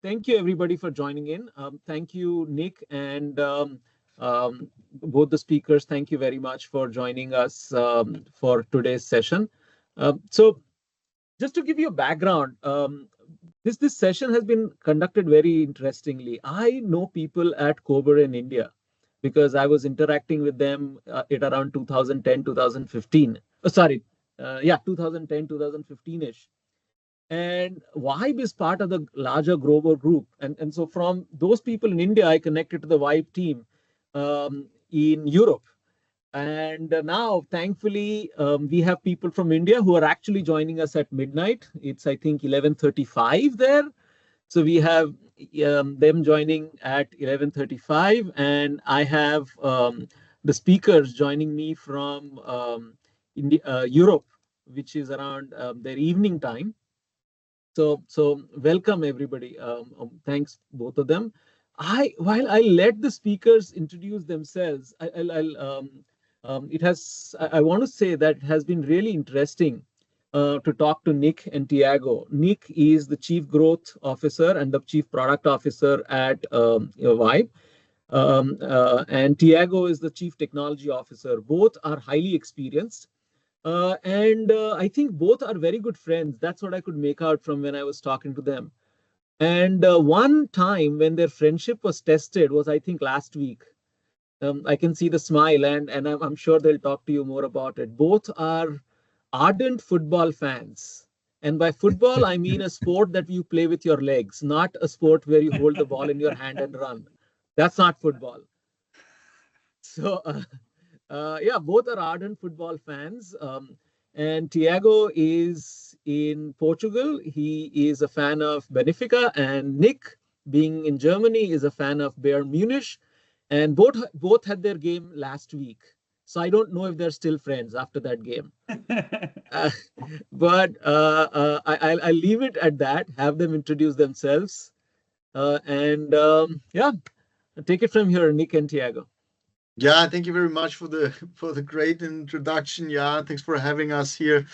thank you everybody for joining in. Thank you, Nick, and both the speakers. Thank you very much for joining us for today's session. So, just to give you a background, this session has been conducted very interestingly. I know people at Kober in India because I was interacting with them at around 2010, 2015. Sorry, yeah, 2010, 2015-ish. And Vibe is part of the larger Grover group. And so from those people in India, I connected to the Vibe team in Europe. And now, thankfully, we have people from India who are actually joining us at midnight. It's, I think, 11:35 there. So we have them joining at 11:35, and I have the speakers joining me from India, Europe, which is around their evening time. So welcome everybody. Thanks both of them. While I let the speakers introduce themselves, I want to say that it has been really interesting to talk to Nick and Tiago. Nick is the Chief Growth Officer and the Chief Product Officer at Vibe. And Tiago is the Chief Technology Officer. Both are highly experienced. And I think both are very good friends. That's what I could make out from when I was talking to them. And one time when their friendship was tested was, I think, last week. I can see the smile, and I'm sure they'll talk to you more about it. Both are ardent football fans. And by football, I mean a sport that you play with your legs, not a sport where you hold the ball in your hand and run. That's not football. So, yeah, both are ardent football fans. And Tiago is in Portugal. He is a fan of Benfica, and Nick, being in Germany, is a fan of Bayern Munich. And both had their game last week. So I don't know if they're still friends after that game. uh, but I'll leave it at that. Have them introduce themselves. And yeah, take it from here, Nick and Tiago. Yeah, thank you very much for the great introduction. Yeah, thanks for having us here.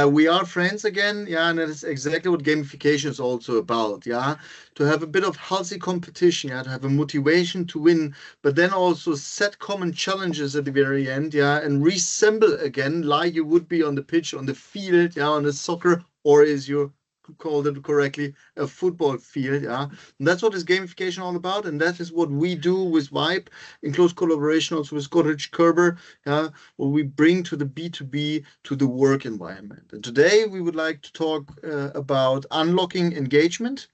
We are friends again, yeah, and that is exactly what gamification is also about, yeah, to have a bit of healthy competition, yeah, to have a motivation to win, but then also set common challenges at the very end, yeah, and reassemble again like you would be on the pitch, on the field, yeah, on the soccer, or as you called it correctly, a football field, yeah. And that's what is gamification all about, and that is what we do with Vibe in close collaboration also with Scottish Kerber, yeah, what we bring to the B2B, to the work environment. And today we would like to talk about unlocking engagement,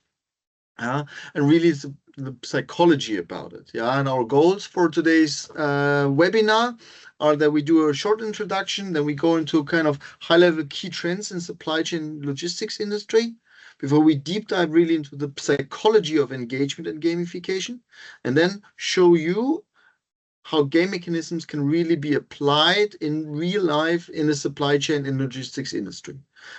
and really the psychology about it. Yeah, and our goals for today's webinar are that we do a short introduction, then we go into kind of high-level key trends in supply chain logistics industry before we deep dive really into the psychology of engagement and gamification, and then show you how game mechanisms can really be applied in real life in the supply chain and logistics industry.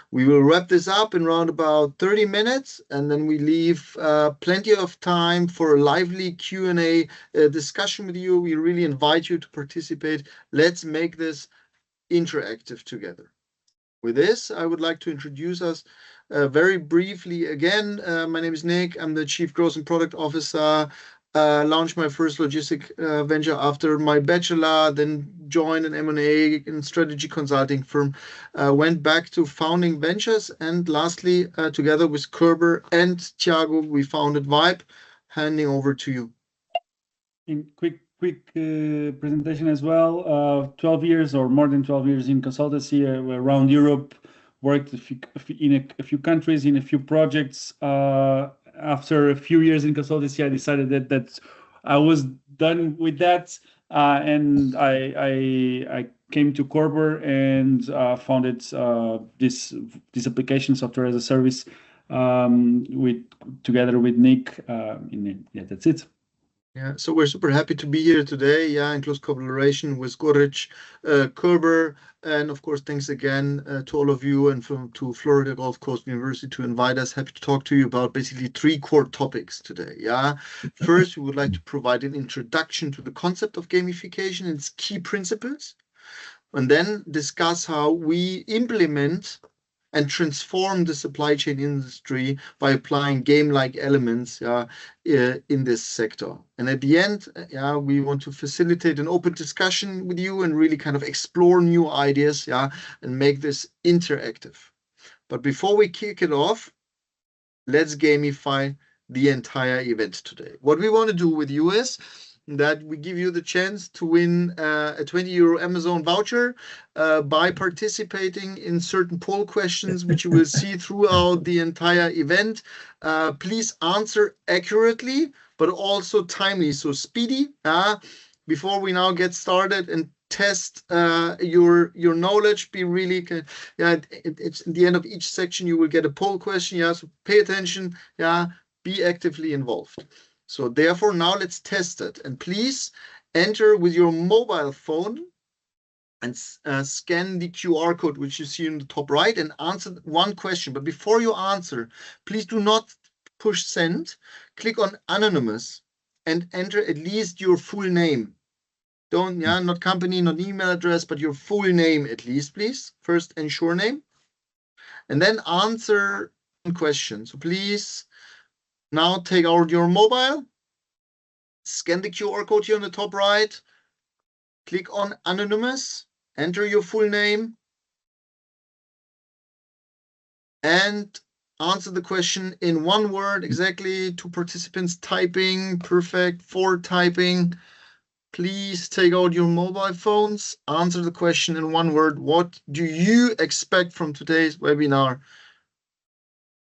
We will wrap this up in around about 30 minutes, and then we leave plenty of time for a lively Q&A discussion with you. We really invite you to participate. Let's make this interactive together. With this, I would like to introduce us very briefly again. My name is Nick. I'm the Chief Growth and Product Officer. Launched my first logistic venture after my bachelor, then joined an M&A and strategy consulting firm, went back to founding ventures, and lastly, together with Kerber and Thiago, we founded Vibe. Handing over to you. In quick presentation as well. 12 years or more than 12 years in consultancy around Europe. Worked in a few countries, in a few projects. After a few years in consultancy, I decided that I was done with that, and I came to Kerber and founded this application, software as a service, together with Nick. Yeah, that's it. Yeah, so we're super happy to be here today, yeah, in close collaboration with Scottish Kerber. And of course, thanks again to all of you and to Florida Gulf Coast University to invite us. Happy to talk to you about basically 3 core topics today, yeah. First, we would like to provide an introduction to the concept of gamification and its key principles, and then discuss how we implement and transform the supply chain industry by applying game-like elements in this sector. And at the end, we want to facilitate an open discussion with you and really kind of explore new ideas, and make this interactive. But before we kick it off, let's gamify the entire event today. What we want to do with you is that we give you the chance to win a 20 euro Amazon voucher by participating in certain poll questions, which you will see throughout the entire event. Please answer accurately, but also timely, so speedy. Before we now get started and test your knowledge, be really, it's at the end of each section, you will get a poll question, so pay attention, be actively involved. So therefore, now let's test it. And please enter with your mobile phone and scan the QR code, which you see in the top right, and answer one question. But before you answer, please do not push send. Click on anonymous and enter at least your full name. Don't, not company, not email address, but your full name at least, please. First, ensure name. And then answer one question. So please now take out your mobile, scan the QR code here on the top right, click on anonymous, enter your full name, and answer the question in one word exactly. 2 participants typing, perfect, 4 typing. Please take out your mobile phones, answer the question in one word. What do you expect from today's webinar?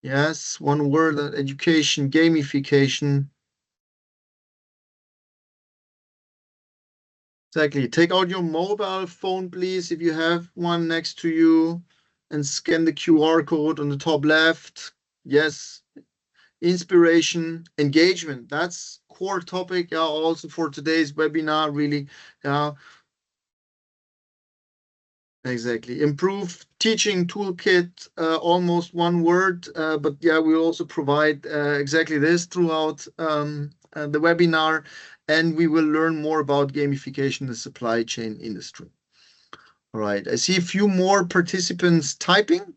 Yes, one word, education, gamification. Exactly. Take out your mobile phone, please, if you have one next to you, and scan the QR code on the top left. Yes. Inspiration, engagement. That's core topic, also for today's webinar, really. Exactly. Improve teaching toolkit, almost one word, but we'll also provide exactly this throughout the webinar, and we will learn more about gamification in the supply chain industry. All right, I see a few more participants typing.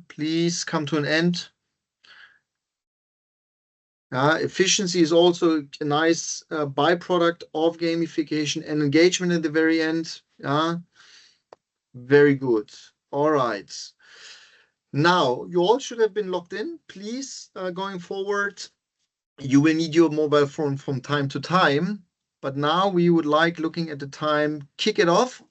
Please come to an end. Efficiency is also a nice byproduct of gamification, and engagement at the very end. Very good. All right. Now, you all should have been logged in. Please, going forward, you will need your mobile phone from time to time. But now we would like, looking at the time, kick it off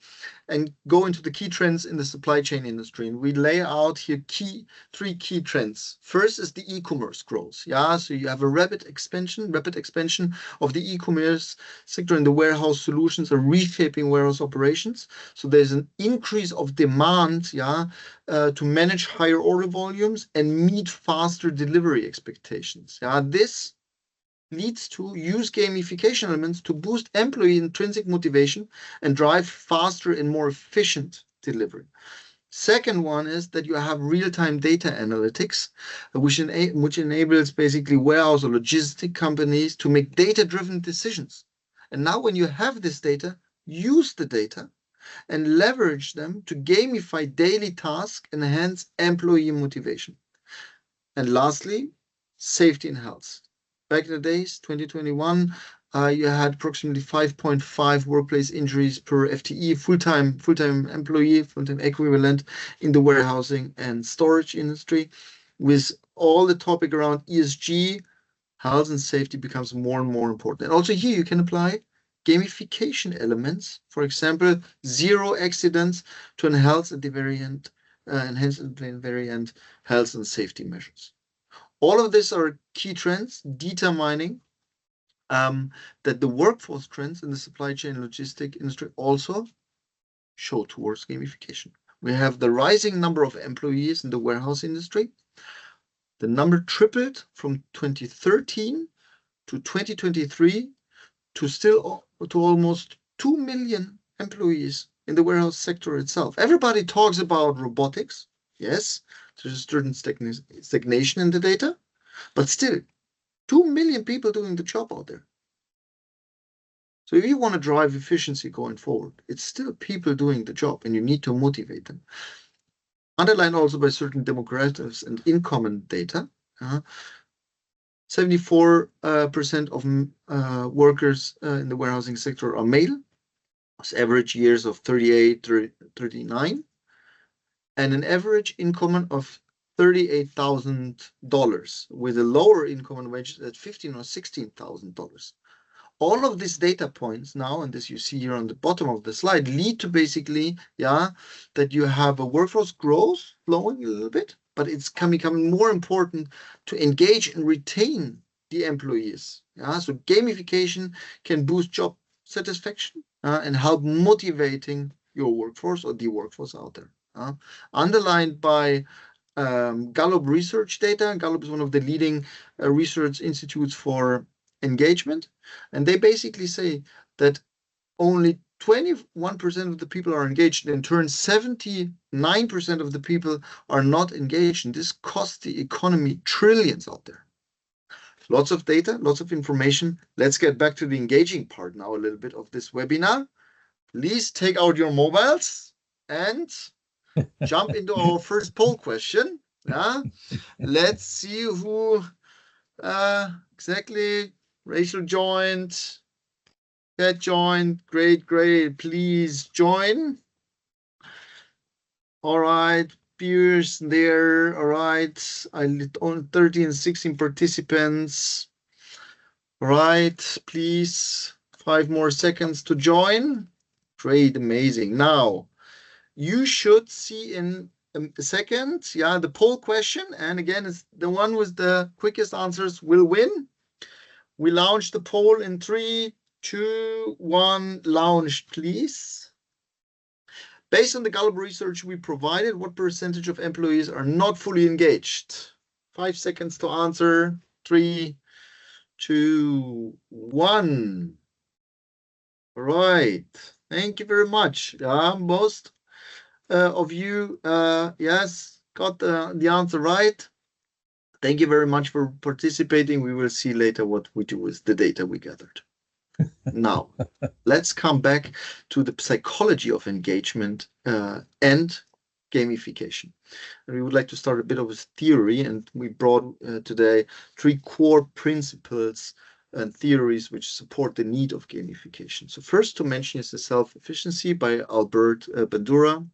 and go into the key trends in the supply chain industry. And we lay out here 3 key trends. First is the e-commerce growth. So you have a rapid expansion of the e-commerce sector, and the warehouse solutions are reshaping warehouse operations. So there's an increase of demand, to manage higher order volumes and meet faster delivery expectations. This leads to use gamification elements to boost employee intrinsic motivation and drive faster and more efficient delivery. Second one is that you have real-time data analytics, which enables basically warehouse or logistic companies to make data-driven decisions. And now when you have this data, use the data and leverage them to gamify daily tasks and enhance employee motivation. And lastly, safety and health. Back in the days, 2021, you had approximately 5.5 workplace injuries per FTE, full-time employee, full-time equivalent in the warehousing and storage industry. With all the topic around ESG, health and safety becomes more and more important. And also here you can apply gamification elements, for example, 0 accidents to enhance at the very end, health and safety measures. All of these are key trends determining that the workforce trends in the supply chain logistic industry also show towards gamification. We have the rising number of employees in the warehouse industry. The number tripled from 2013 to 2023 to almost 2 million employees in the warehouse sector itself. Everybody talks about robotics. Yes, there's a certain stagnation in the data, but still 2 million people doing the job out there. So if you want to drive efficiency going forward, it's still people doing the job and you need to motivate them. underlined also by certain demographics and income data. 74% of workers in the warehousing sector are male, with average years of 38, 39, and an average income of $38,000, with a lower income wage at $15,000 or $16,000. All of these data points now, and this you see here on the bottom of the slide, lead to basically, that you have a workforce growth flowing a little bit, but it's becoming more important to engage and retain the employees. So gamification can boost job satisfaction and help motivating your workforce or the workforce out there. Underlined by Gallup research data. Gallup is one of the leading research institutes for engagement, and they basically say that only 21% of the people are engaged. In turn, 79% of the people are not engaged, and this costs the economy trillions out there. Lots of data, lots of information. Let's get back to the engaging part now a little bit of this webinar. Please take out your mobiles and jump into our first poll question. Let's see who exactly. Rachel joined. Kat joined. Great. Please join. All right. Pierce there. All right. I on 13 and 16 participants. All right. Please. 5 more seconds to join. Great. Amazing. Now, you should see in a second, the poll question. And again, it's the one with the quickest answers will win. We launch the poll in 3, 2, 1, launch, please. Based on the Gallup research we provided, what percentage of employees are not fully engaged? 5 seconds to answer. 3, 2, 1. All right. Thank you very much. Most of you, yes, got the answer right. Thank you very much for participating. We will see later what we do with the data we gathered. Now, let's come back to the psychology of engagement and gamification. And we would like to start a bit of a theory, and we brought today 3 core principles and theories which support the need of gamification. So first to mention is the self-efficiency by Albert Bandura,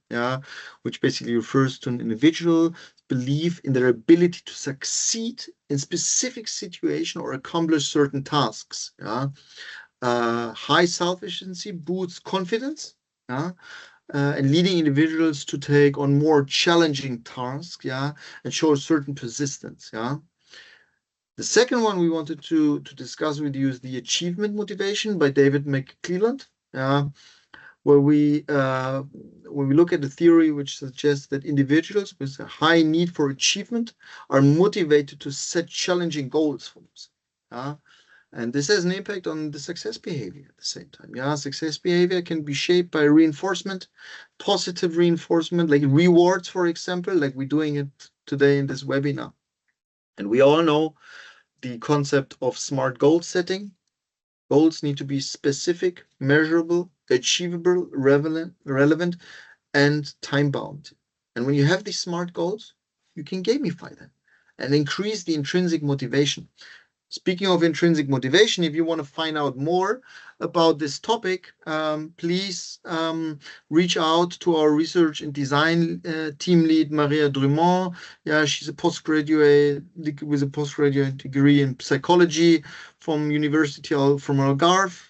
which basically refers to an individual belief in their ability to succeed in specific situation or accomplish certain tasks. High self-efficiency boosts confidence, and leading individuals to take on more challenging tasks, and show a certain persistence. The second one we wanted to discuss with you is the achievement motivation by David McClelland, where we when we look at the theory which suggests that individuals with a high need for achievement are motivated to set challenging goals for themselves. And this has an impact on the success behavior at the same time. Success behavior can be shaped by reinforcement, positive reinforcement, like rewards, for example, like we're doing it today in this webinar. And we all know the concept of smart goal setting. Goals need to be specific, measurable, achievable, relevant, and time-bound. And when you have these smart goals, you can gamify them and increase the intrinsic motivation. Speaking of intrinsic motivation, if you want to find out more about this topic, please reach out to our research and design team lead, Maria Drummond. She's a postgraduate with a postgraduate degree in psychology from University from Algarve.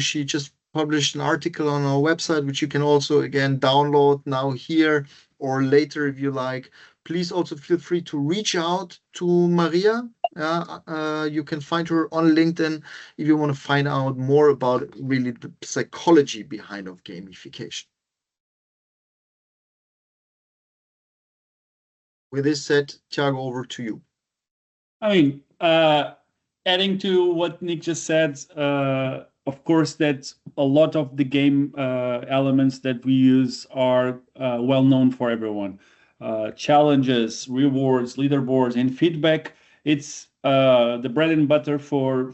She just published an article on our website, which you can also, again, download now here or later if you like. Please also feel free to reach out to Maria. You can find her on LinkedIn if you want to find out more about really the psychology behind of gamification. With this said, Thiago, over to you. I mean, adding to what Nick just said, of course, that a lot of the game elements that we use are well known for everyone. Challenges, rewards, leaderboards, and feedback. It's the bread and butter for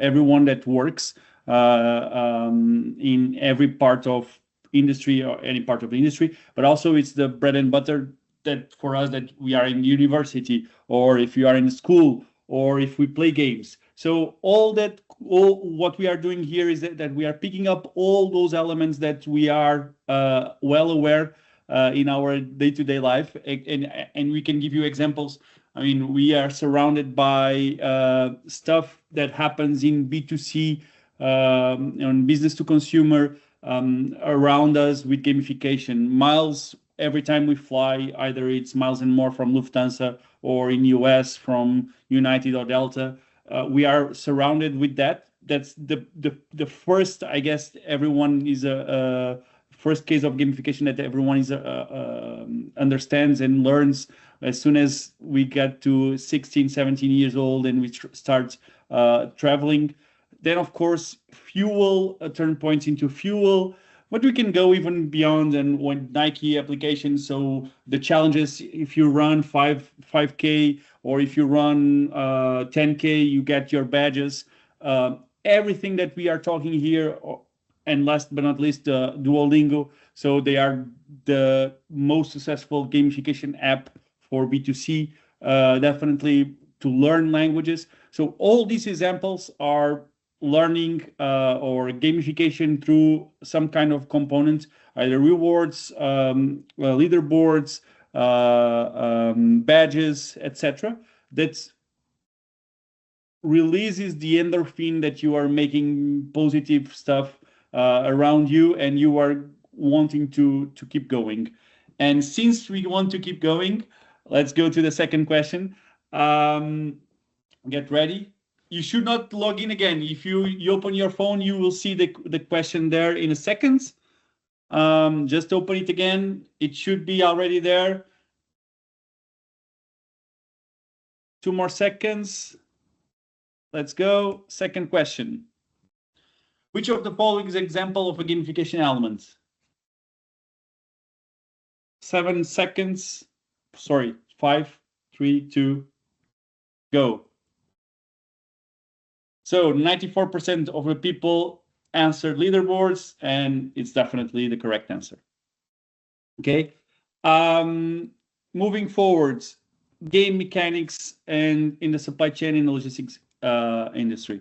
everyone that works in every part of industry or any part of the industry, but also it's the bread and butter that for us that we are in university, or if you are in school, or if we play games. So all what we are doing here is that we are picking up all those elements that we are well aware in our day-to-day life, and we can give you examples. I mean, we are surrounded by stuff that happens in B2C, on business to consumer, around us with gamification. Miles, every time we fly, either it's Miles and More from Lufthansa or in US from United or Delta, we are surrounded with that. That's the first, I guess, everyone is a first case of gamification that everyone is understands and learns as soon as we get to 16, 17 years old and we start traveling. Then, of course, fuel turn points into fuel, but we can go even beyond and when Nike applications. So the challenges, if you run 5K or if you run 10K, you get your badges. Everything that we are talking here, and last but not least, Duolingo. So they are the most successful gamification app for B2C, definitely to learn languages. So all these examples are learning or gamification through some kind of component, either rewards, leaderboards, badges, etc. That releases the endorphin that you are making positive stuff around you, and you are wanting to keep going. And since we want to keep going, let's go to the second question. Get ready. You should not log in again. If you open your phone, you will see the question there in a second. Just open it again. It should be already there. 2 more seconds. Let's go. Second question. Which of the following is example of a gamification element? 7 seconds. Sorry, 5, 3, 2, go. So 94% of the people answered leaderboards, and it's definitely the correct answer. Okay. Moving forward, game mechanics and in the supply chain and logistics industry.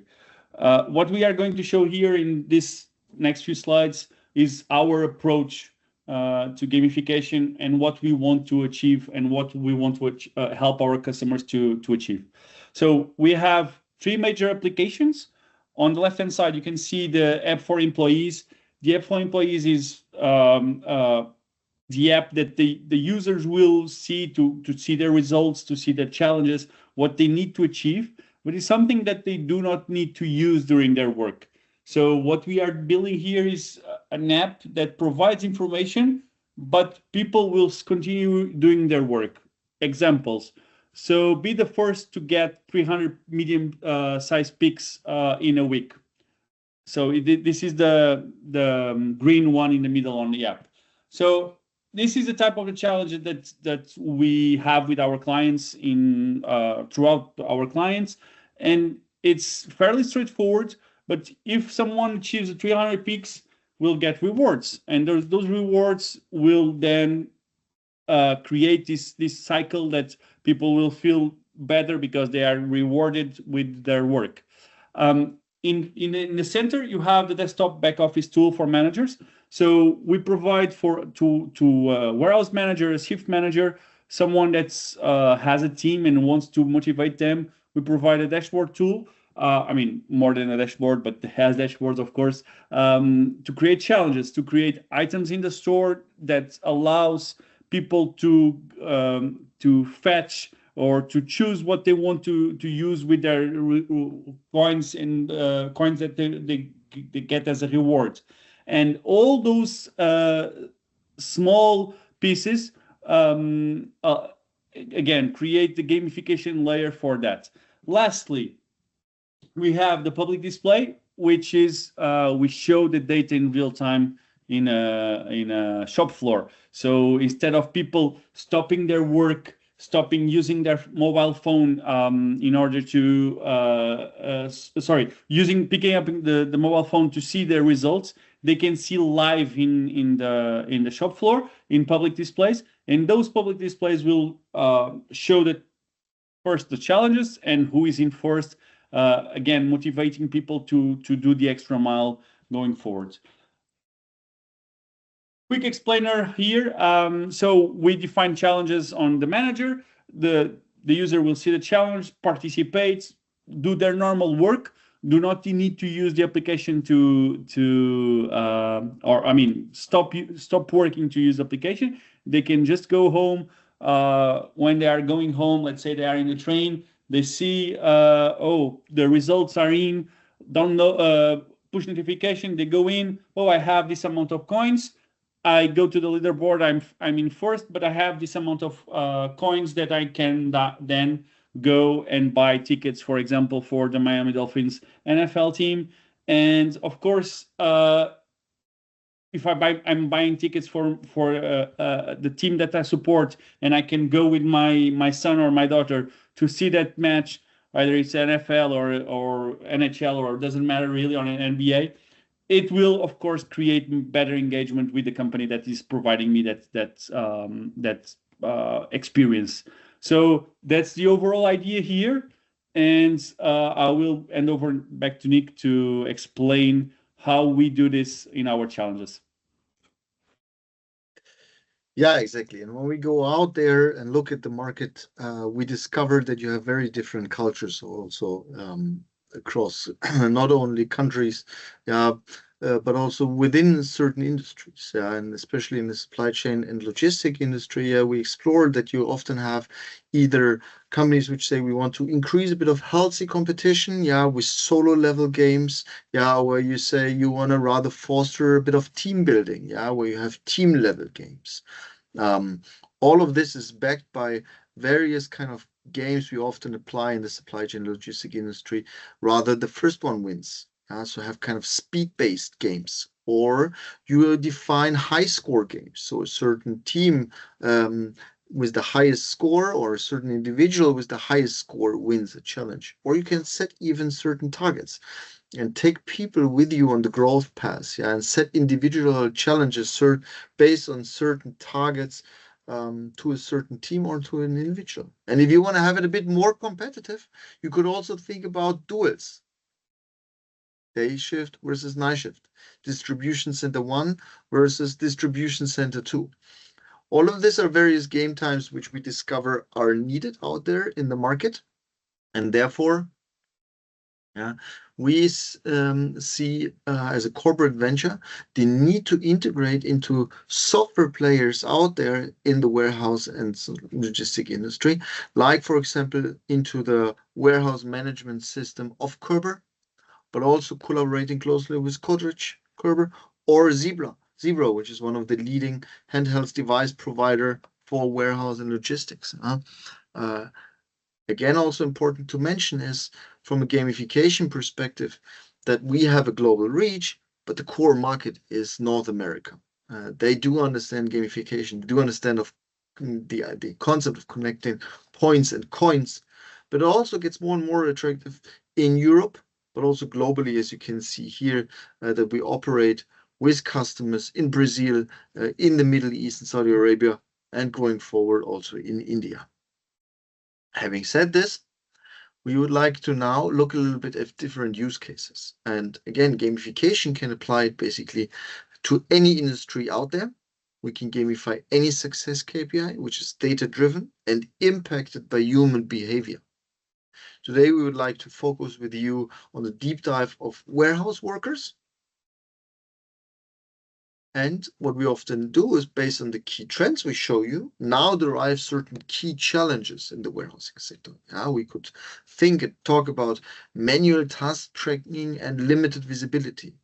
What we are going to show here in this next few slides is our approach to gamification and what we want to achieve and what we want to help our customers to achieve. So we have 3 major applications. On the left-hand side, you can see the app for employees. The app for employees is the app that the users will see to see their results, to see their challenges, what they need to achieve, but it's something that they do not need to use during their work. So what we are building here is an app that provides information, but people will continue doing their work. Examples. So be the first to get 300 medium size pics in a week. So this is the green one in the middle on the app. So this is the type of a challenge that we have with our clients in throughout our clients, and it's fairly straightforward. But if someone achieves the 300 pics, will get rewards, and those rewards will then create this cycle that people will feel better because they are rewarded with their work. In the center, you have the desktop back office tool for managers. So we provide to warehouse manager, a shift manager, someone that's has a team and wants to motivate them. We provide a dashboard tool. I mean, more than a dashboard, but it has dashboards, of course, to create challenges, to create items in the store that allows people to fetch or to choose what they want to use with their coins and coins that they get as a reward. And all those small pieces, again, create the gamification layer for that. Lastly, we have the public display, which is we show the data in real time in a shop floor. So instead of people stopping their work, stopping using their mobile phone in order to picking up the mobile phone to see their results, they can see live in the shop floor in public displays, and those public displays will show that first the challenges and who is in first. Again, motivating people to do the extra mile going forward. Quick explainer here. So we define challenges on the manager. The user will see the challenge, participate, do their normal work. Do not need to use the application stop working to use the application. They can just go home. When they are going home, let's say they are in the train, they see, oh, the results are in. Don't know. Push notification. They go in. Oh, I have this amount of coins. I go to the leaderboard. I'm in first, but I have this amount of coins that I can then go and buy tickets, for example, for the Miami Dolphins NFL team. And of course, if I'm buying tickets for the team that I support, and I can go with my son or my daughter to see that match, either it's NFL or NHL, or it doesn't matter really, on an NBA. It will, of course, create better engagement with the company that is providing me that experience. So that's the overall idea here, and I will hand over back to Nick to explain how we do this in our challenges. Yeah, exactly. And when we go out there and look at the market, we discovered that you have very different cultures also across not only countries, but also within certain industries, and especially in the supply chain and logistic industry. We explored that you often have either companies which say we want to increase a bit of healthy competition, with solo level games, where you say you want to rather foster a bit of team building, where you have team level games. All of this is backed by various kind of games we often apply in the supply chain logistic industry. Rather, the first one wins. So have kind of speed-based games, or you define high score games. So a certain team with the highest score, or a certain individual with the highest score wins a challenge. Or you can set even certain targets and take people with you on the growth path, and set individual challenges based on certain targets to a certain team or to an individual. And if you want to have it a bit more competitive, you could also think about duels. Day shift versus night shift, distribution center 1 versus distribution center 2. All of these are various game times which we discover are needed out there in the market, and therefore we see as a corporate venture the need to integrate into software players out there in the warehouse and logistic industry, like, for example, into the warehouse management system of Kerber, but also collaborating closely with Kerber, or Zebra, which is one of the leading handheld device provider for warehouse and logistics. Again, also important to mention is, from a gamification perspective, that we have a global reach, but the core market is North America. They do understand gamification, do understand of the concept of connecting points and coins, but it also gets more and more attractive in Europe, but also globally, as you can see here, that we operate with customers in Brazil, in the Middle East and Saudi Arabia, and going forward also in India. Having said this, we would like to now look a little bit at different use cases. And again, gamification can apply it basically to any industry out there. We can gamify any success KPI, which is data-driven and impacted by human behavior. Today, we would like to focus with you on the deep dive of warehouse workers. And what we often do is, based on the key trends we show you, now derive certain key challenges in the warehousing sector. We could think and talk about manual task tracking and limited visibility,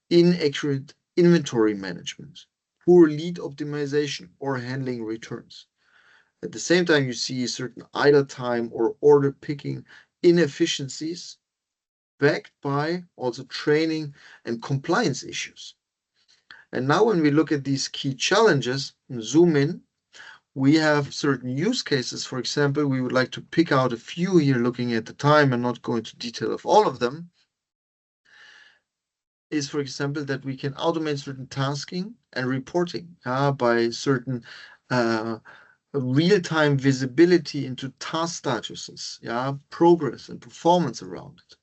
inaccurate inventory management, poor lead optimization, or handling returns. At the same time, you see certain idle time or order picking inefficiencies, backed by also training and compliance issues. And now when we look at these key challenges and zoom in, we have certain use cases. For example, we would like to pick out a few here, looking at the time and not go into detail of all of them. is, for example, that we can automate certain tasking and reporting by certain real-time visibility into task statuses, progress and performance around it.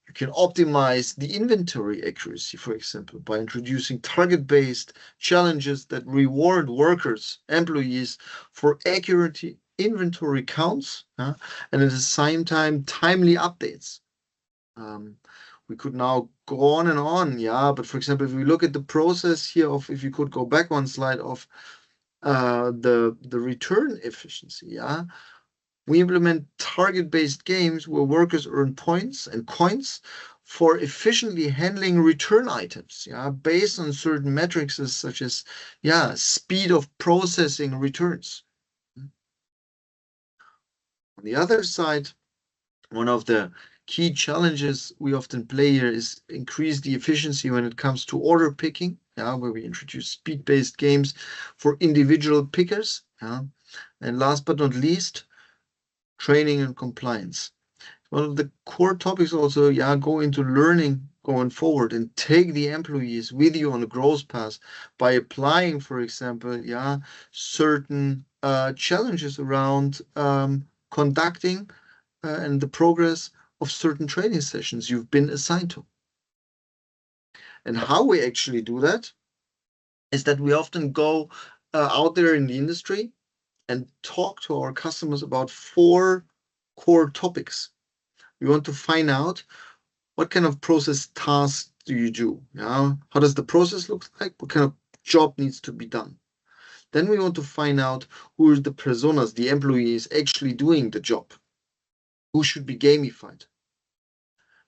You can optimize the inventory accuracy, for example, by introducing target-based challenges that reward workers, employees for accurate inventory counts, and at the same time, timely updates. We could now go on and on, but for example, if we look at the process here of, if you could go back one slide of the return efficiency, we implement target-based games where workers earn points and coins for efficiently handling return items, based on certain metrics such as, speed of processing returns. On the other side, one of the key challenges we often play here is increase the efficiency when it comes to order picking, where we introduce speed-based games for individual pickers. And last but not least, training and compliance. One of the core topics also, go into learning going forward and take the employees with you on a growth path by applying, for example, certain challenges around conducting and the progress of certain training sessions you've been assigned to. And how we actually do that is that we often go out there in the industry and talk to our customers about 4 core topics. We want to find out what kind of process tasks do you do? How does the process look like? What kind of job needs to be done? Then we want to find out who is the personas, the employees actually doing the job. Who should be gamified?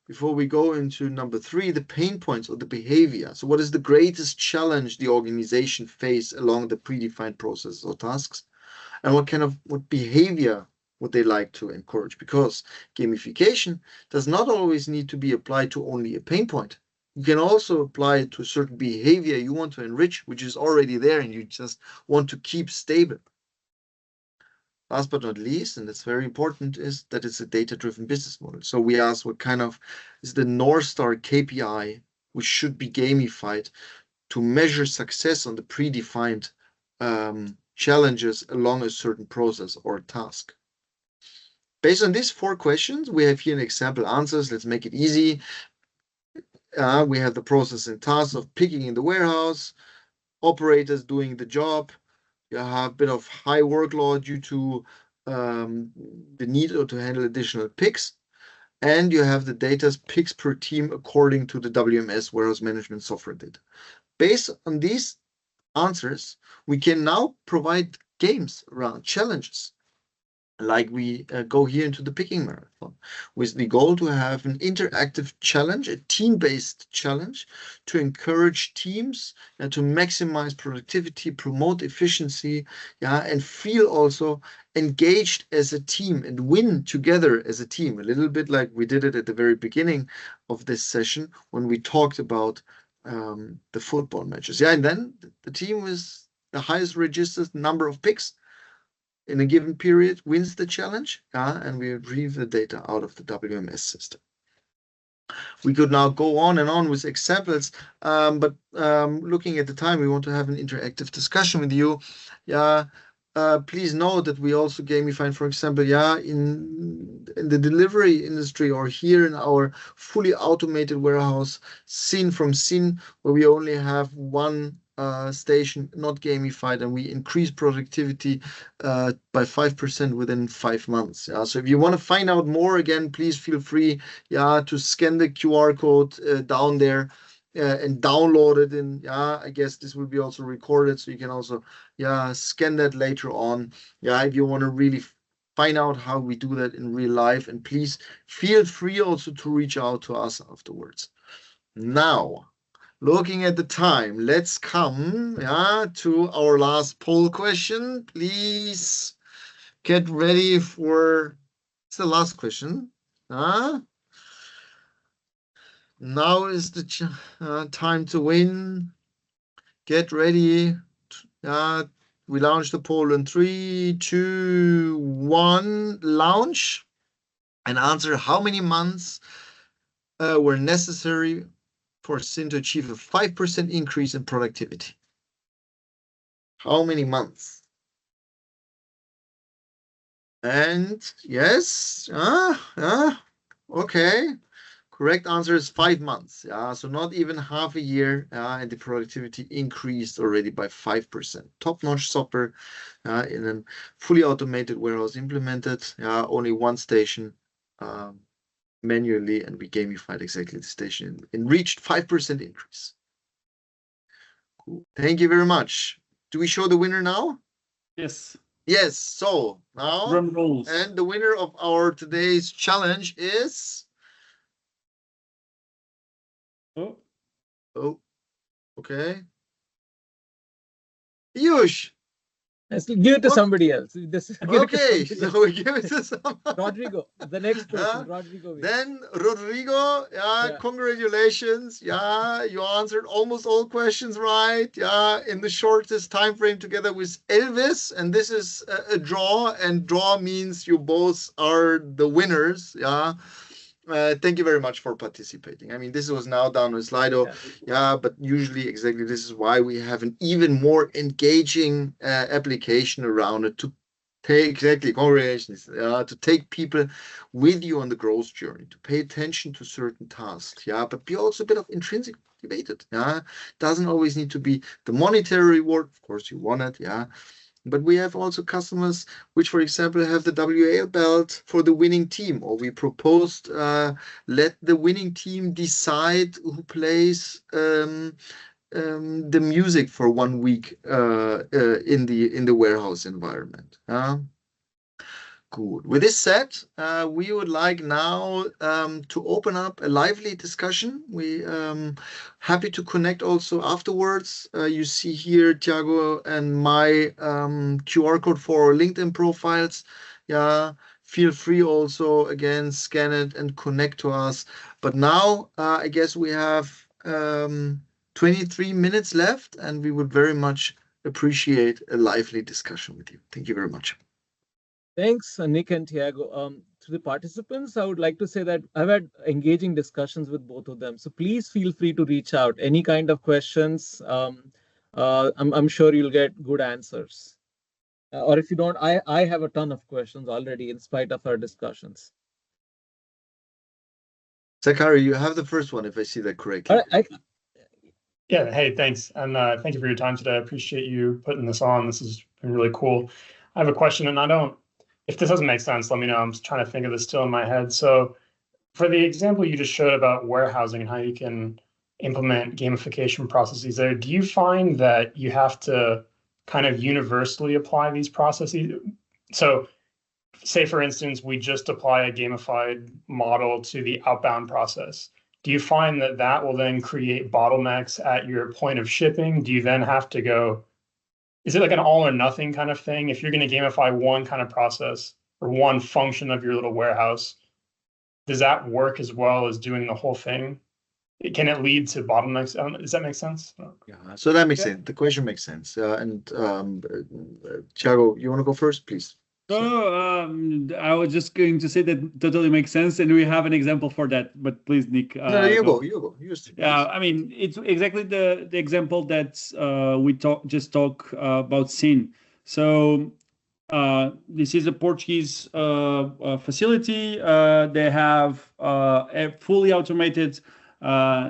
Before we go into number 3, the pain points or the behavior. So what is the greatest challenge the organization face along the predefined processes or tasks? And what behavior would they like to encourage? Because gamification does not always need to be applied to only a pain point. You can also apply it to a certain behavior you want to enrich, which is already there and you just want to keep stable. Last but not least, and that's very important, is that it's a data-driven business model. So we ask what kind of is the North Star KPI, which should be gamified to measure success on the predefined challenges along a certain process or task. Based on these 4 questions, we have here an example answers. Let's make it easy. We have the process and tasks of picking in the warehouse, operators doing the job. You have a bit of high workload due to the need to handle additional picks. And you have the data's picks per team according to the WMS warehouse management software data. Based on these answers, we can now provide games around challenges. Like we go here into the picking marathon with the goal to have an interactive challenge, a team-based challenge to encourage teams and to maximize productivity, promote efficiency, and feel also engaged as a team and win together as a team. A little bit like we did it at the very beginning of this session when we talked about the football matches. And then the team with the highest registered number of picks in a given period wins the challenge, and we retrieve the data out of the WMS system. We could now go on and on with examples, but looking at the time, we want to have an interactive discussion with you. Please note that we also gamify, for example, in the delivery industry or here in our fully automated warehouse, scene from scene, where we only have one station not gamified, and we increase productivity by 5% within 5 months. So if you want to find out more, again, please feel free to scan the QR code down there and download it. And I guess this will be also recorded, so you can also scan that later on. If you want to really find out how we do that in real life, and please feel free also to reach out to us afterwards. Now, looking at the time, let's come to our last poll question. Please get ready for it's the last question. Now is the time to win. Get ready. We launch the poll in 3, 2, 1. Launch and answer how many months were necessary for Sin to achieve a 5% increase in productivity? How many months? And yes, okay. Correct answer is 5 months. Yeah, so not even half a year, and the productivity increased already by 5%. Top-notch software in a fully automated warehouse implemented. Only one station manually, and we gamified exactly the station and reached 5% increase. Cool. Thank you very much. Do we show the winner now? Yes. Yes. So now, Drum rolls. and the winner of our today's challenge is. Oh. Oh, okay. Yush. Let's give it to somebody else. Okay, so we give it to someone. Rodrigo, the next person, Rodrigo. Then Rodrigo, congratulations. Yeah, you answered almost all questions right. Yeah, in the shortest time frame together with Elvis. And this is a draw, and draw means you both are the winners. Yeah. Thank you very much for participating. I mean, this was now done with Slido. Yeah, but usually exactly this is why we have an even more engaging application around it to take exactly congratulations to take people with you on the growth journey, to pay attention to certain tasks. Yeah, but be also a bit of intrinsic motivated. Yeah, doesn't always need to be the monetary reward. Of course, you want it. Yeah. But we have also customers which, for example, have the WAL belt for the winning team, or we proposed let the winning team decide who plays the music for 1 week in the warehouse environment. Good. With this said, we would like now to open up a lively discussion. We happy to connect also afterwards. You see here Thiago and my QR code for our LinkedIn profiles. Yeah, feel free also again scan it and connect to us. But now I guess we have 23 minutes left, and we would very much appreciate a lively discussion with you. Thank you very much. Thanks, Nick and Thiago. To the participants, I would like to say that I've had engaging discussions with both of them. So please feel free to reach out. Any kind of questions, I'm sure you'll get good answers. Or if you don't, I have a ton of questions already in spite of our discussions. Zachary, you have the first one, if I see that correctly. Yeah, hey, thanks. And thank you for your time today. I appreciate you putting this on. This has been really cool. I have a question, and if this doesn't make sense, let me know. I'm just trying to think of this still in my head. So for the example you just showed about warehousing and how you can implement gamification processes there, do you find that you have to kind of universally apply these processes? So say, for instance, we just apply a gamified model to the outbound process. Do you find that that will then create bottlenecks at your point of shipping? Do you then have to go, is it like an all or nothing kind of thing? If you're going to gamify one kind of process or one function of your little warehouse, does that work as well as doing the whole thing? Can it lead to bottlenecks? Does that make sense? Yeah, so that makes sense. The question makes sense. And Thiago, you want to go first, please? I was just going to say that totally makes sense, and we have an example for that. But please, Nick. No, you go. Yeah, I mean, it's exactly the example that we just talk about Sin. So this is a Portuguese facility. They have a fully automated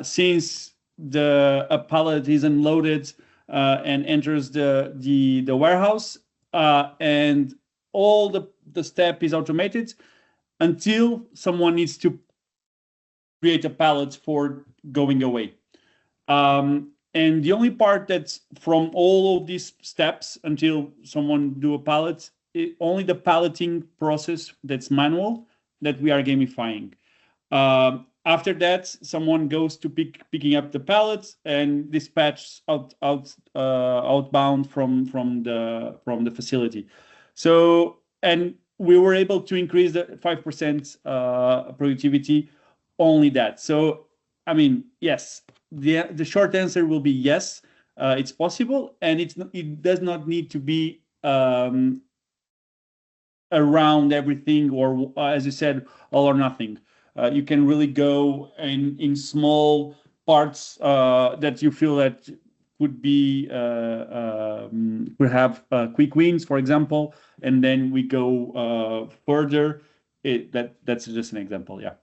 since a pallet is unloaded and enters the warehouse, and all the step is automated until someone needs to create a pallet for going away. And the only part that's from all of these steps until someone do a pallet, only the palleting process that's manual that we are gamifying. After that, someone goes to picking up the pallets and dispatched outbound from the facility. So, and we were able to increase the 5% productivity, only that. So, I mean, yes, the short answer will be yes, it's possible, and it does not need to be around everything, or as you said, all or nothing. You can really go in small parts that you feel that would be could have quick wins, for example, and then we go further. That's just an example, yeah.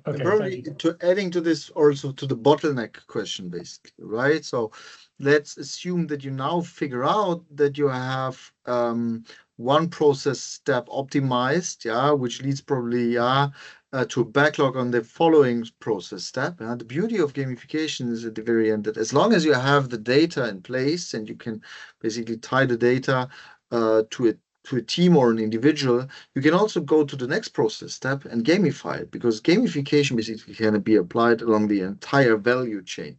And probably to adding to this also to the bottleneck question, basically, right? So let's assume that you now figure out that you have one process step optimized, yeah, which leads probably to a backlog on the following process step. And the beauty of gamification is at the very end that as long as you have the data in place and you can basically tie the data to a team or an individual, you can also go to the next process step and gamify it, because gamification basically can be applied along the entire value chain.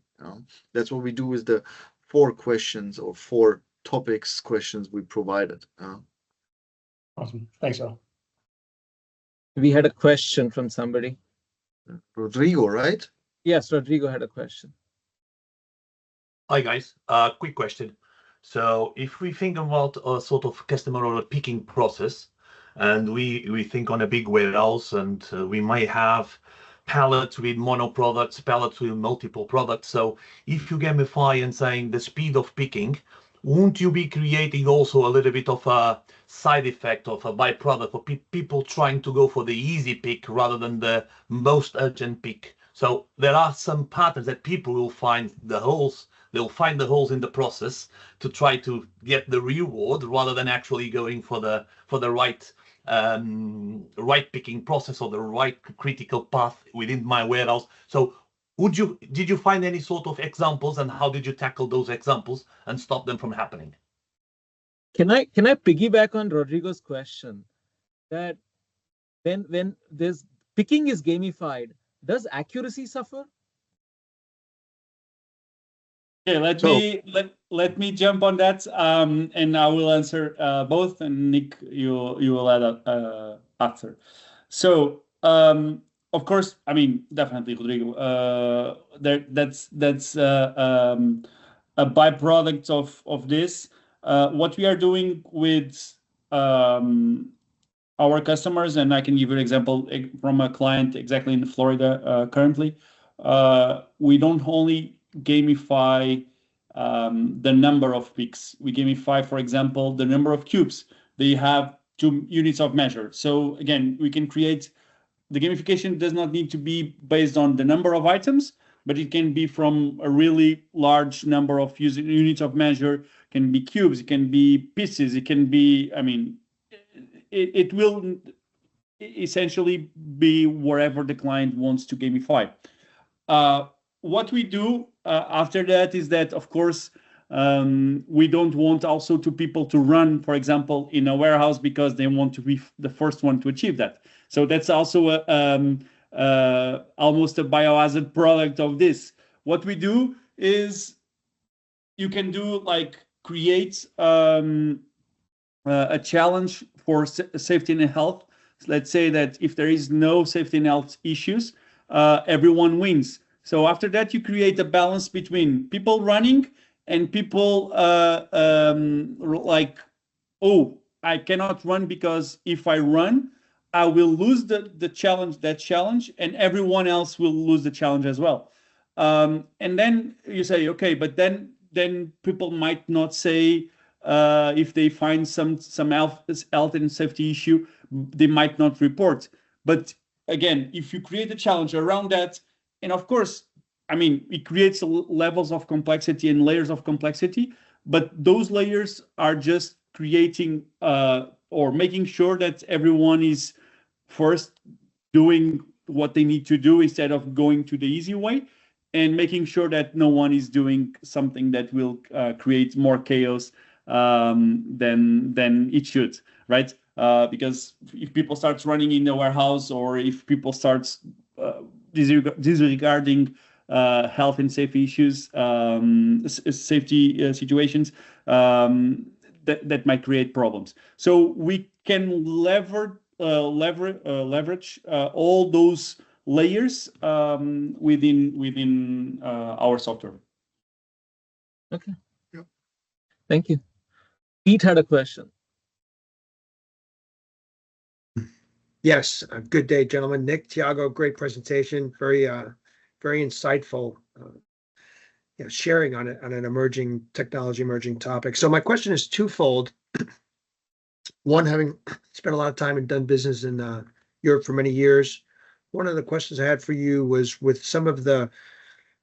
That's what we do with the 4 questions or 4 topics questions we provided. Awesome. Thanks, Al. We had a question from somebody. Rodrigo, right? Yes, Rodrigo had a question. Hi, guys. Quick question. So if we think about a sort of customer order picking process, and we think on a big warehouse, and we might have pallets with mono products, pallets with multiple products. So if you gamify and saying the speed of picking, won't you be creating also a little bit of a side effect of a byproduct for people trying to go for the easy pick rather than the most urgent pick? So there are some patterns that people will find the holes. They'll find the holes in the process to try to get the reward rather than actually going for the right right picking process or the right critical path within my warehouse. So did you find any sort of examples, and how did you tackle those examples and stop them from happening? Can I piggyback on Rodrigo's question that when this picking is gamified, does accuracy suffer? Okay, let me jump on that, and I will answer both, and Nick, you will add after. So of course, I mean, definitely, Rodrigo. That's a byproduct of this. What we are doing with our customers, and I can give you an example from a client exactly in Florida currently. We don't only gamify the number of picks. We gamify, for example, the number of cubes. They have 2 units of measure. So again, we can create, the gamification does not need to be based on the number of items, but it can be from a really large number of units of measure. It can be cubes, it can be pieces, it can be, I mean, it will essentially be wherever the client wants to gamify. What we do after that is that, of course, we don't want also people to run, for example, in a warehouse because they want to be the first one to achieve that. So that's also almost a biohazard product of this. What we do is you can do like create a challenge for safety and health. Let's say that if there is no safety and health issues, everyone wins. So after that, you create a balance between people running and people like, oh, I cannot run because if I run, I will lose the challenge, and everyone else will lose the challenge as well. And then you say, okay, but then people might not say, if they find some health and safety issue, they might not report. But again, if you create a challenge around that, and of course, I mean, it creates levels of complexity and layers of complexity, but those layers are just creating or making sure that everyone is first doing what they need to do instead of going to the easy way, and making sure that no one is doing something that will create more chaos than it should, right? Because if people start running in the warehouse, or if people start disregarding health and safety issues, safety situations, that might create problems. So we can leverage all those layers within our software. Okay. Yeah. Thank you. Pete had a question. Yes, good day, gentlemen. Nick, Thiago, great presentation. Very insightful. sharing on an emerging technology, emerging topic. So my question is twofold. One, having spent a lot of time and done business in Europe for many years, one of the questions I had for you was with some of the,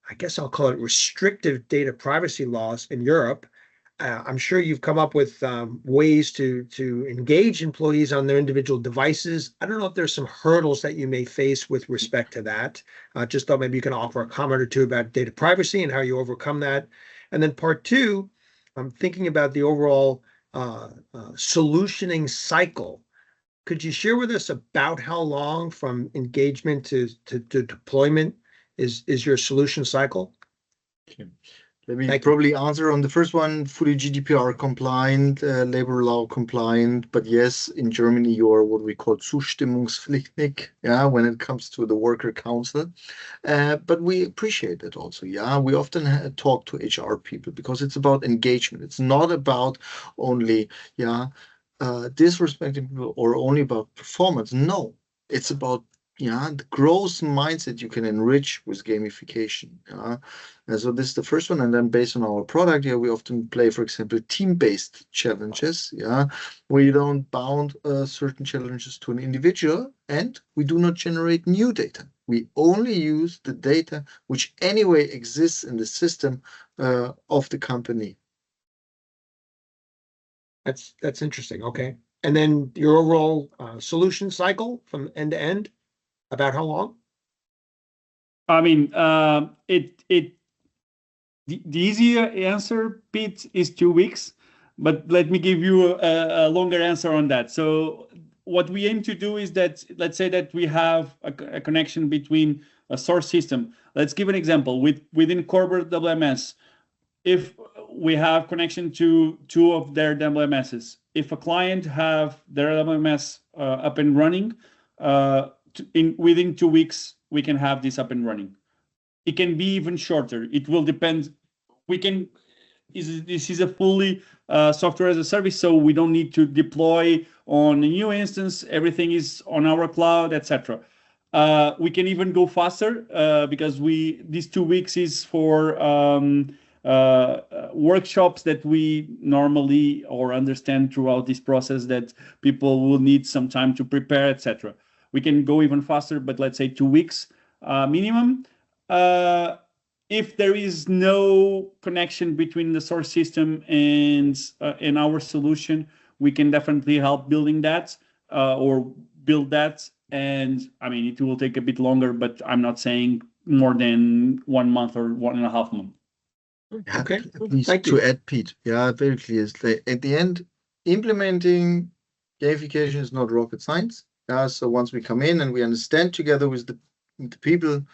I guess I'll call it restrictive data privacy laws in Europe. I'm sure you've come up with ways to engage employees on their individual devices. I don't know if there's some hurdles that you may face with respect to that. Just thought maybe you can offer a comment or two about data privacy and how you overcome that. And then part two, I'm thinking about the overall solutioning cycle. Could you share with us about how long from engagement to deployment is your solution cycle? Okay. Let me probably answer on the first one, fully GDPR compliant, labor law compliant. But yes, in Germany, you are what we call zustimmungspflichtig, when it comes to the worker council. But we appreciate it also, We often talk to HR people because it's about engagement. It's not about only, disrespecting people or only about performance. No, it's about the growth mindset you can enrich with gamification. And so this is the first one. And then based on our product, we often play, for example, team-based challenges, where you don't bound certain challenges to an individual, and we do not generate new data. We only use the data which anyway exists in the system of the company. That's interesting. Okay. And then your overall solution cycle from end to end, about how long? I mean, the easier answer, Pete, is 2 weeks, but let me give you a longer answer on that. So what we aim to do is that, let's say that we have a connection between a source system. Let's give an example within corporate WMS. If we have connection to 2 of their WMSs, if a client have their WMS up and running, within 2 weeks, we can have this up and running. It can be even shorter. It will depend. This is a fully software as a service, so we don't need to deploy on a new instance. Everything is on our cloud, etc. We can even go faster because these 2 weeks is for workshops that we normally or understand throughout this process that people will need some time to prepare, etc. We can go even faster, but let's say 2 weeks minimum. If there is no connection between the source system and our solution, we can definitely help building that or build that. And I mean, it will take a bit longer, but I'm not saying more than 1 month or 1.5 months. Okay. Please, to add, Pete, very clear. At the end, implementing gamification is not rocket science. So once we come in and we understand together with the people,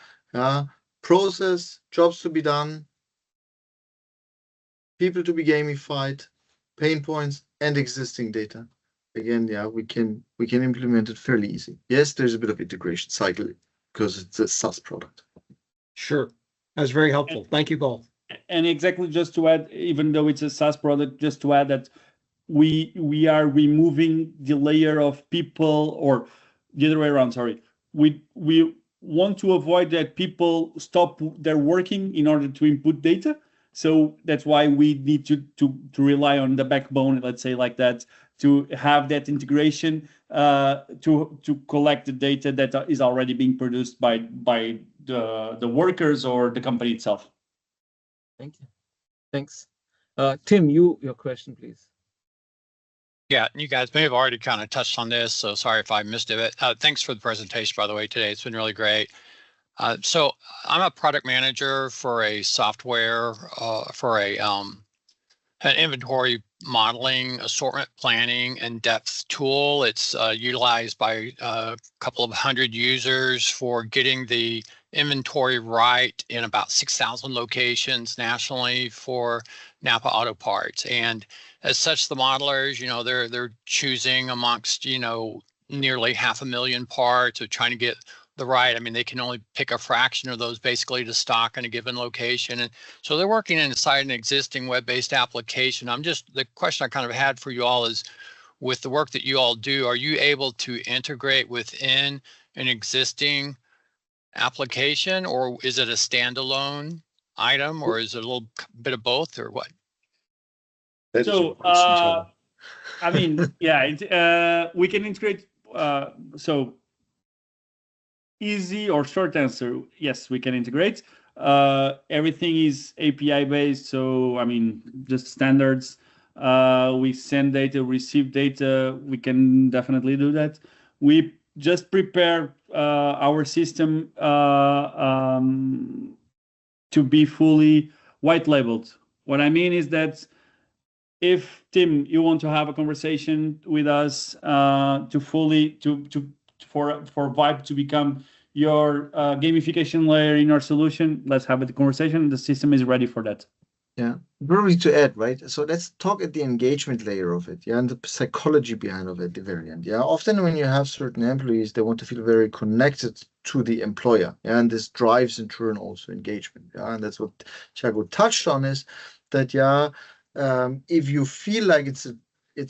process, jobs to be done, people to be gamified, pain points, and existing data. Again, we can implement it fairly easy. Yes, there's a bit of integration cycle because it's a SaaS product. Sure. That's very helpful. Thank you both. And exactly, just to add, even though it's a SaaS product, just to add that we are removing the layer of people, or the other way around, sorry. We want to avoid that people stop their working in order to input data. So that's why we need to rely on the backbone, let's say like that, to have that integration to collect the data that is already being produced by the workers or the company itself. Thank you. Thanks. Tim, your question, please. Yeah, you guys may have already kind of touched on this, so sorry if I missed it. Thanks for the presentation, by the way, today. It's been really great. So I'm a product manager for a software for an inventory modeling, assortment planning, and depth tool. It's utilized by a couple of hundred users for getting the inventory right in about 6,000 locations nationally for Napa Auto Parts. And as such, the modelers, they're choosing amongst, nearly 500,000 parts, or trying to get the right. I mean, they can only pick a fraction of those basically to stock in a given location. And so they're working inside an existing web-based application. The question I kind of had for you all is, with the work that you all do, are you able to integrate within an existing application, or is it a standalone item, or is it a little bit of both, or what? So, I mean, yeah, we can integrate. So, easy or short answer, yes, we can integrate. Everything is API based, so I mean, just standards. We send data, receive data. We can definitely do that. We just prepare our system to be fully white labeled. What I mean is that if Tim, you want to have a conversation with us for Vibe to become your gamification layer in our solution, let's have a conversation. The system is ready for that. Yeah, probably to add, right? So let's talk at the engagement layer of it, yeah, and the psychology behind of it at the very end. Yeah, often when you have certain employees, they want to feel very connected to the employer, yeah, and this drives in turn also engagement. Yeah, and that's what Thiago touched on is that, yeah, if you feel like it's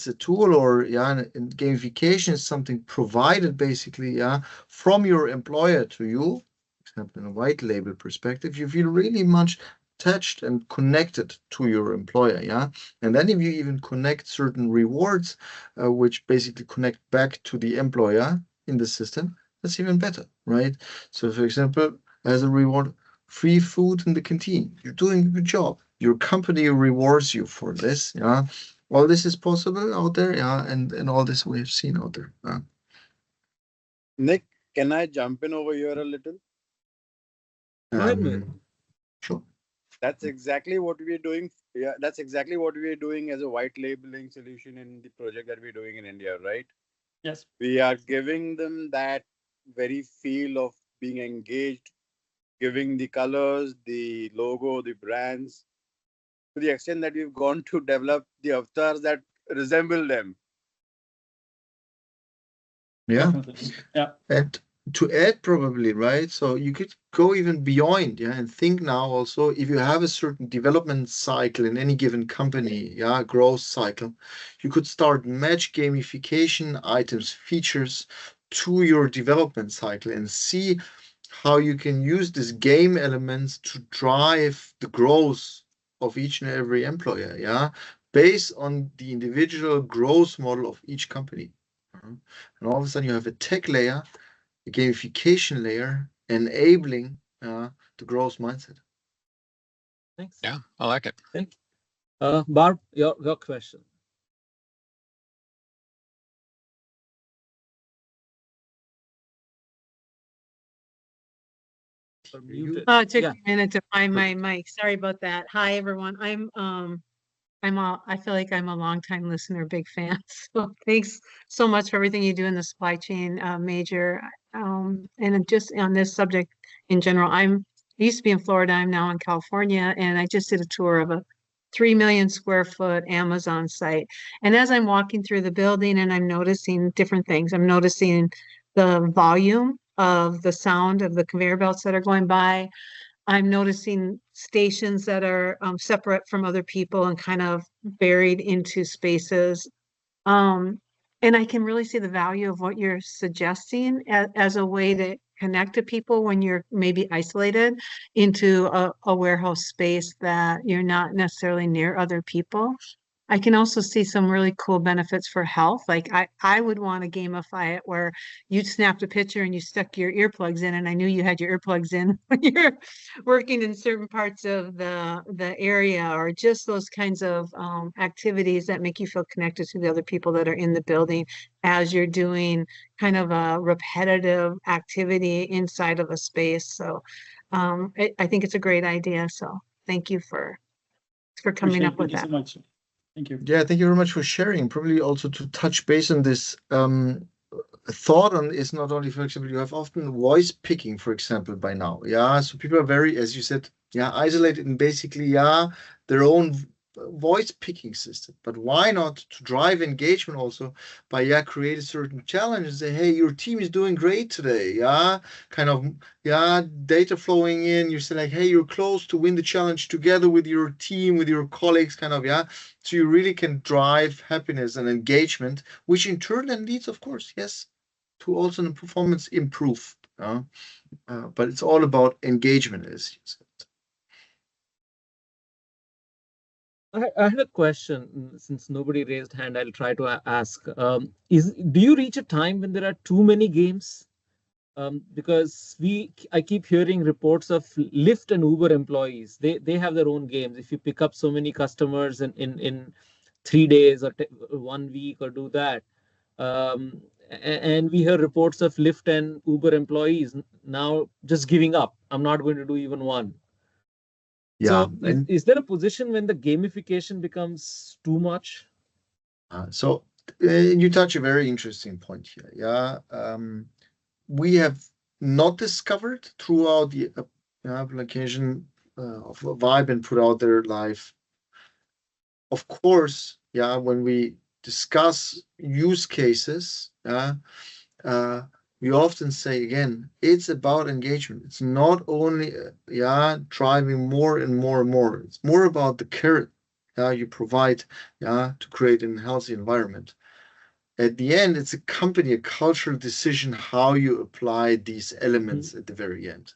a tool or and gamification is something provided basically, yeah, from your employer to you, for example, in a white label perspective, you feel really much attached and connected to your employer, yeah. And then if you even connect certain rewards, which basically connect back to the employer in the system, that's even better, right? So, for example, as a reward, free food in the canteen. You're doing a good job. Your company rewards you for this, yeah. All this is possible out there, yeah, and all this we have seen out there. Nick, can I jump in over here a little? Go ahead, man. Sure. That's exactly what we're doing. Yeah, that's exactly what we're doing as a white labeling solution in the project that we're doing in India, right? Yes. We are giving them that very feel of being engaged, giving the colors, the logo, the brands, to the extent that we've gone to develop the avatars that resemble them. Yeah. Definitely. Yeah. And to add probably, right? So you could go even beyond, yeah, and think now also if you have a certain development cycle in any given company, yeah, growth cycle, you could start match gamification items, features to your development cycle and see how you can use these game elements to drive the growth of each and every employer, yeah, based on the individual growth model of each company. And all of a sudden you have a tech layer, a gamification layer, enabling the growth mindset. Thanks. Yeah, I like it. Thank you. Barb, your question. It took me a minute to find my mic. Sorry about that. Hi, everyone. I feel like I'm a longtime listener, big fan. So thanks so much for everything you do in the supply chain major. And just on this subject in general, I used to be in Florida. I'm now in California, and I just did a tour of a 3 million square foot Amazon site. And as I'm walking through the building and I'm noticing different things, I'm noticing the volume of the sound of the conveyor belts that are going by. I'm noticing stations that are separate from other people and kind of buried into spaces. And I can really see the value of what you're suggesting as a way to connect to people when you're maybe isolated into a warehouse space that you're not necessarily near other people. I can also see some really cool benefits for health. Like I would want to gamify it where you snapped a picture and you stuck your earplugs in, and I knew you had your earplugs in when you're working in certain parts of the area, or just those kinds of activities that make you feel connected to the other people that are in the building as you're doing kind of a repetitive activity inside of a space. So I think it's a great idea. So thank you for coming up with that. Thank you so much. Thank you. Yeah, thank you very much for sharing. Probably also to touch base on this thought on is not only, for example, you have often voice picking, for example, by now. Yeah, so people are very, as you said, yeah, isolated and basically, their own voice picking system. But why not to drive engagement also by create a certain challenge and say, hey, your team is doing great today, kind of data flowing in. You say like, hey, you're close to win the challenge together with your team, with your colleagues, kind of, so you really can drive happiness and engagement, which in turn then leads, of course, yes, to also the performance improve. But it's all about engagement, as you said. I had a question. Since nobody raised hand, I'll try to ask. Do you reach a time when there are too many games? Because I keep hearing reports of Lyft and Uber employees. They have their own games. If you pick up so many customers in 3 days or 1 week or do that, and we hear reports of Lyft and Uber employees now just giving up. I'm not going to do even one. Yeah, So and is there a position when the gamification becomes too much? so you touch a very interesting point here. Yeah, we have not discovered throughout the application of Vibe and put out there live. Of course, yeah, when we discuss use cases, we often say again, it's about engagement. It's not only driving more and more and more. It's more about the carrot you provide to create a healthy environment. At the end, it's a company, a cultural decision how you apply these elements at the very end.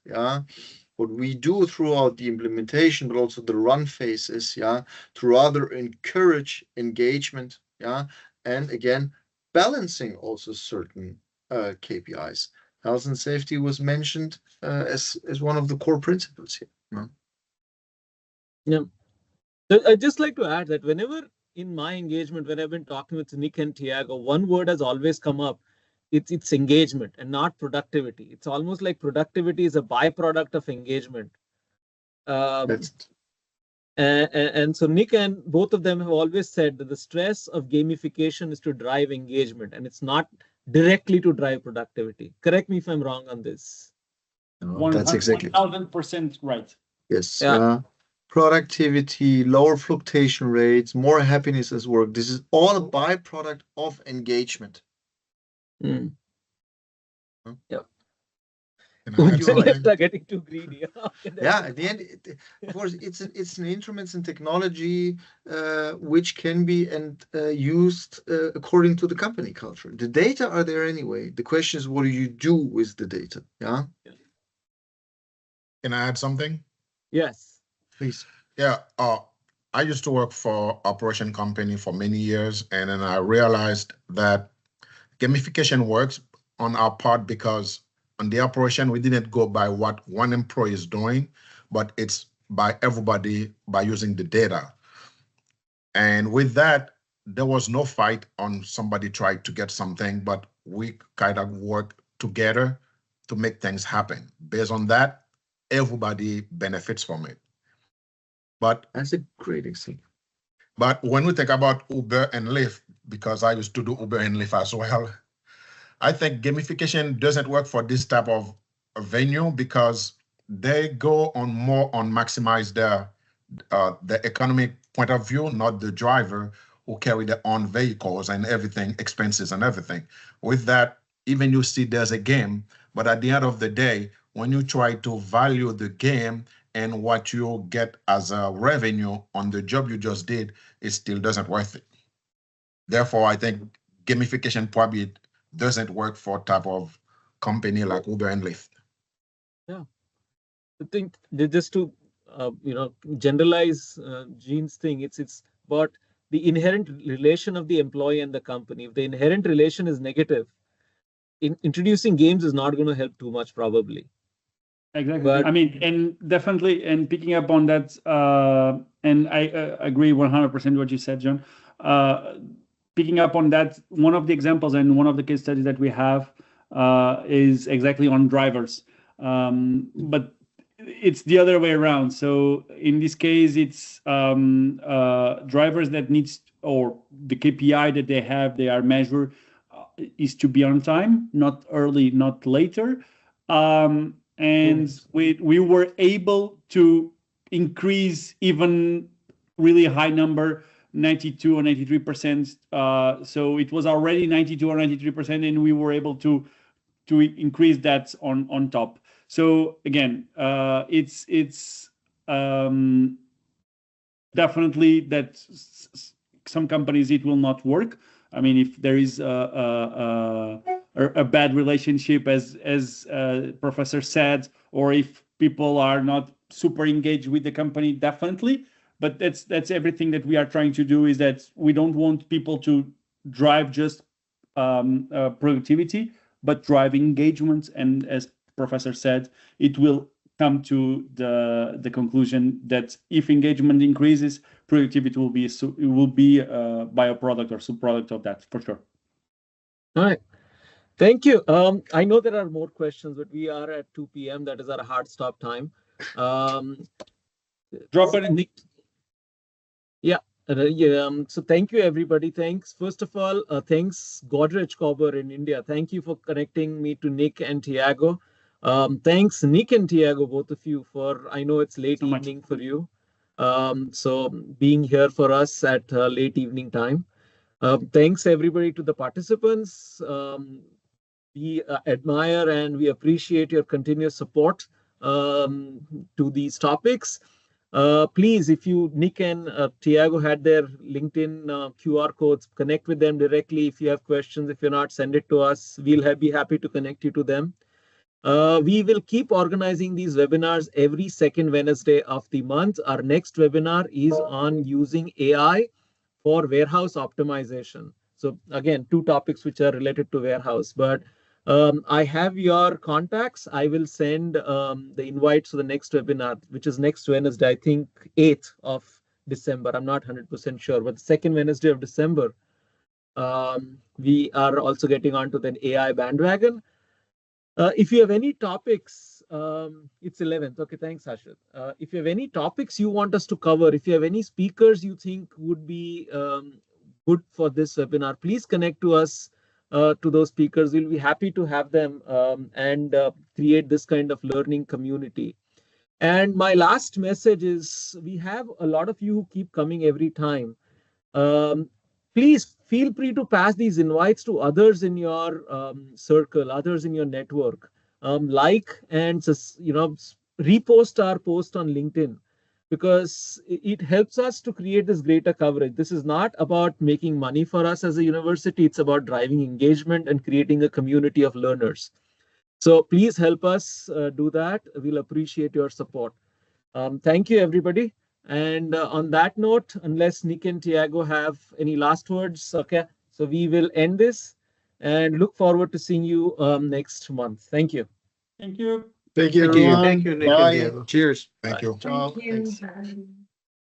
What we do throughout the implementation, but also the run phases, to rather encourage engagement, and again, balancing also certain KPIs. Health and safety was mentioned as one of the core principles here. Yeah. So I'd just like to add that whenever in my engagement, when I've been talking with Nick and Tiago, one word has always come up. It's engagement and not productivity. It's almost like productivity is a byproduct of engagement. And so Nick and both of them have always said that the stress of gamification is to drive engagement, and it's not directly to drive productivity. Correct me if I'm wrong on this. That's exactly 1000% right. Yes. Yeah. Productivity, lower fluctuation rates, more happiness at work. This is all a byproduct of engagement. Mm. Yeah. Are getting too greedy. At the end, of course, it's an instruments and technology which can be used according to the company culture. The data are there anyway. The question is, what do you do with the data? Yeah. Can I add something? Yes. Please. Yeah. I used to work for operation company for many years, and then I realized that gamification works on our part because on the operation, we didn't go by what one employee is doing, but it's by everybody by using the data. And with that, there was no fight on somebody tried to get something, but we kind of work together to make things happen. Based on that, everybody benefits from it. But that's a great example. But when we think about Uber and Lyft, because I used to do Uber and Lyft as well, I think gamification doesn't work for this type of venue because they go on more on maximize the economic point of view, not the driver who carry their own vehicles and everything, expenses and everything. With that, even you see there's a game, but at the end of the day, when you try to value the game and what you get as a revenue on the job you just did, it still doesn't worth it. Therefore, I think gamification probably doesn't work for type of company like Uber and Lyft. Yeah, I think just to generalize Gene's thing, it's about the inherent relation of the employee and the company. If the inherent relation is negative, introducing games is not going to help too much probably. Exactly. But, I mean, and definitely, and picking up on that, and I agree 100% what you said, John. Picking up on that, one of the examples and one of the case studies that we have is exactly on drivers. But it's the other way around. So in this case, it's drivers that needs, or the KPI that they are measured is to be on time, not early, not later. And we were able to increase even really high number, 92 or 93%. So it was already 92 or 93%, and we were able to increase that on top. So again, it's definitely that some companies it will not work. I mean, if there is a bad relationship, as Professor said, or if people are not super engaged with the company, definitely. But that's everything that we are trying to do, is that we don't want people to drive just productivity, but drive engagement. And as Professor said, it will come to the conclusion that if engagement increases, productivity will be a byproduct or subproduct of that, for sure. All right. Thank you. I know there are more questions, but we are at 2 p.m. That is our hard stop time. Drop it in. Nick. Yeah. So thank you, everybody. Thanks. First of all, thanks, Godrej Cobber in India. Thank you for connecting me to Nick and Tiago. Thanks, Nick and Tiago, both of you, for, I know it's late evening for you. So being here for us at late evening time. Thanks, everybody, to the participants. We admire and we appreciate your continuous support to these topics. Please, if Nick and Tiago had their LinkedIn QR codes, connect with them directly. If you have questions, if you're not, send it to us. We'll be happy to connect you to them. We will keep organizing these webinars every second Wednesday of the month. Our next webinar is on using AI for warehouse optimization. So again, 2 topics which are related to warehouse, but I have your contacts. I will send the invites to the next webinar, which is next Wednesday, I think 8th of December. I'm not 100% sure, but the second Wednesday of December, we are also getting onto the AI bandwagon. If you have any topics, it's 11th. Okay, thanks, Ashit. If you have any topics you want us to cover, if you have any speakers you think would be good for this webinar, please connect to us, to those speakers. We'll be happy to have them and create this kind of learning community. And my last message is, we have a lot of you who keep coming every time. Please feel free to pass these invites to others in your circle, others in your network. Like and repost our post on LinkedIn, because it helps us to create this greater coverage. This is not about making money for us as a university. It's about driving engagement and creating a community of learners. So please help us do that. We'll appreciate your support. Thank you, everybody. And on that note, unless Nick and Tiago have any last words, okay, so we will end this and look forward to seeing you next month. Thank you. Thank you. Thank you, everyone. Thank you, Nick and Diego. Cheers. Thank you. Ciao. Thank you. Thanks.